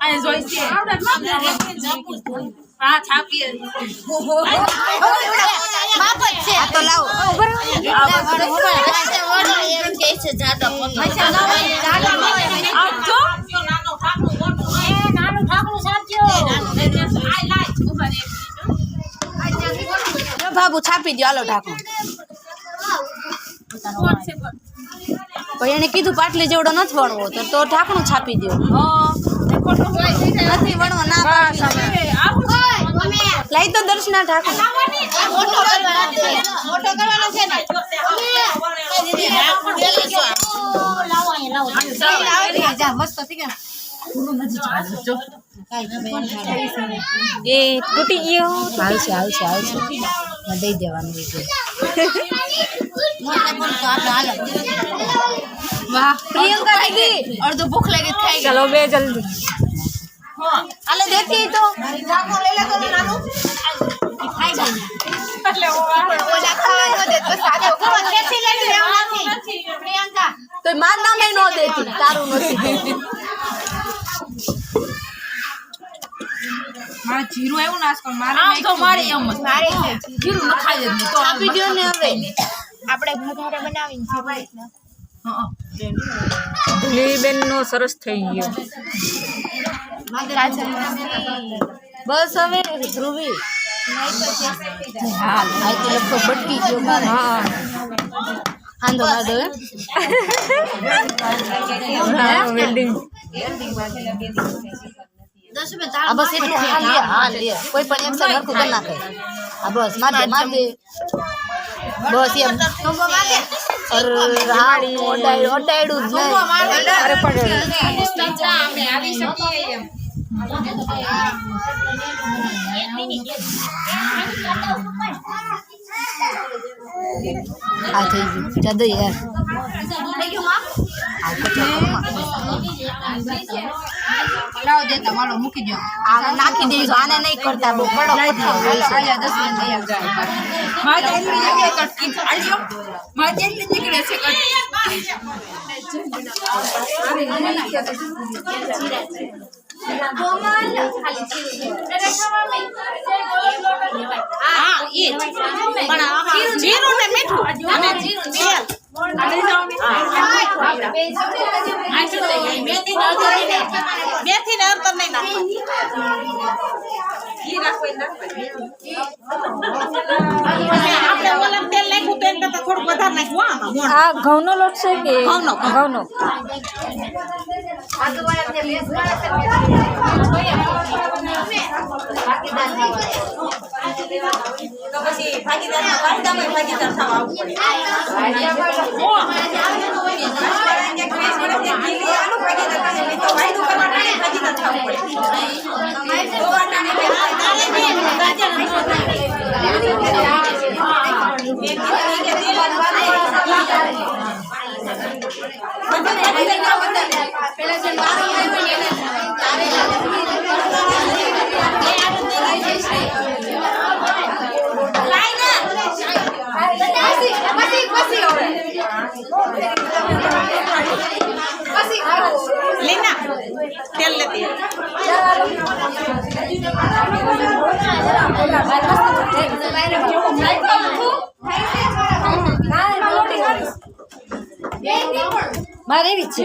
આ જોઈ છે હા છાપીએ બાપ જ છે આ તો લાવો એમ કે છે જાડો આવજો નાનો ઠાકણું સાચો બાબુ છાપી દો હાલો ઢાંકણું એને કીધું પાટલી જેવડો નથી વણવો તો ઢાંકણું છાપી દો નથી વણવો ના લઈ તો દર્શના ઢાંકણું એ તૂટી ગયો આવશે દઈ દેવાનું વાહ પ્રિયંકા લાગી અડધો ભૂખ લાગી ખાઈ ચાલો બે જલ્દી આલે દેતી તો લઈ લે તો નાનું ખાઈ જાય એટલે ઓલા ખાવા ન દે તો સાદો કેસી લઈ લેવું નથી પ્રિયંકા તો માર નામે ન દેતી તારું નથી મારે જીરું આવ્યું નાશ કર મારે તો મારે એમ જ મારે જીરું ન ખાઈ જ નહીં તો આપી દો ને હવે આપણે ભગારે બનાવીને જીરું હા ધુલીબેન નો સરસ થઈ ગયો બસ હવે ધ્રુવી હા આ તો લખો બટકી ગયો મારે હા આંધો માધો વેલ્ડિંગ આ બસ એટલું હા લે કોઈ પણ એમ સરખું કરી નાખે આ બસ માર દે બસ એમ ઓડાયડું જ નહીં અરે પડે અમે આવી શકીએ એમ આ થઈ ગયું જદ યાર લાવ દે તમારો મૂકી દો આ નાખી દેજો આને નહીં કરતા બહુ કડક આયા 10 મિનિટ થઈ જાય મારે એટલી જગ્યાએ કટકી આલ્યો મારે એટલી નીકળે છે હા એ પણ જીરું ને મીઠું અને જીરું તેલ મેથી ને અર્તર નહીં નાખવાનું તેલ નાખ્યું તો એટલે થોડું વધારે નાખ્યું આ ઘઉંનો લોટ છે કે ઘઉંનો તો પછી ભાગીદાર ભાગીદાર થવા लेना तेल लेती है મારે એવી છે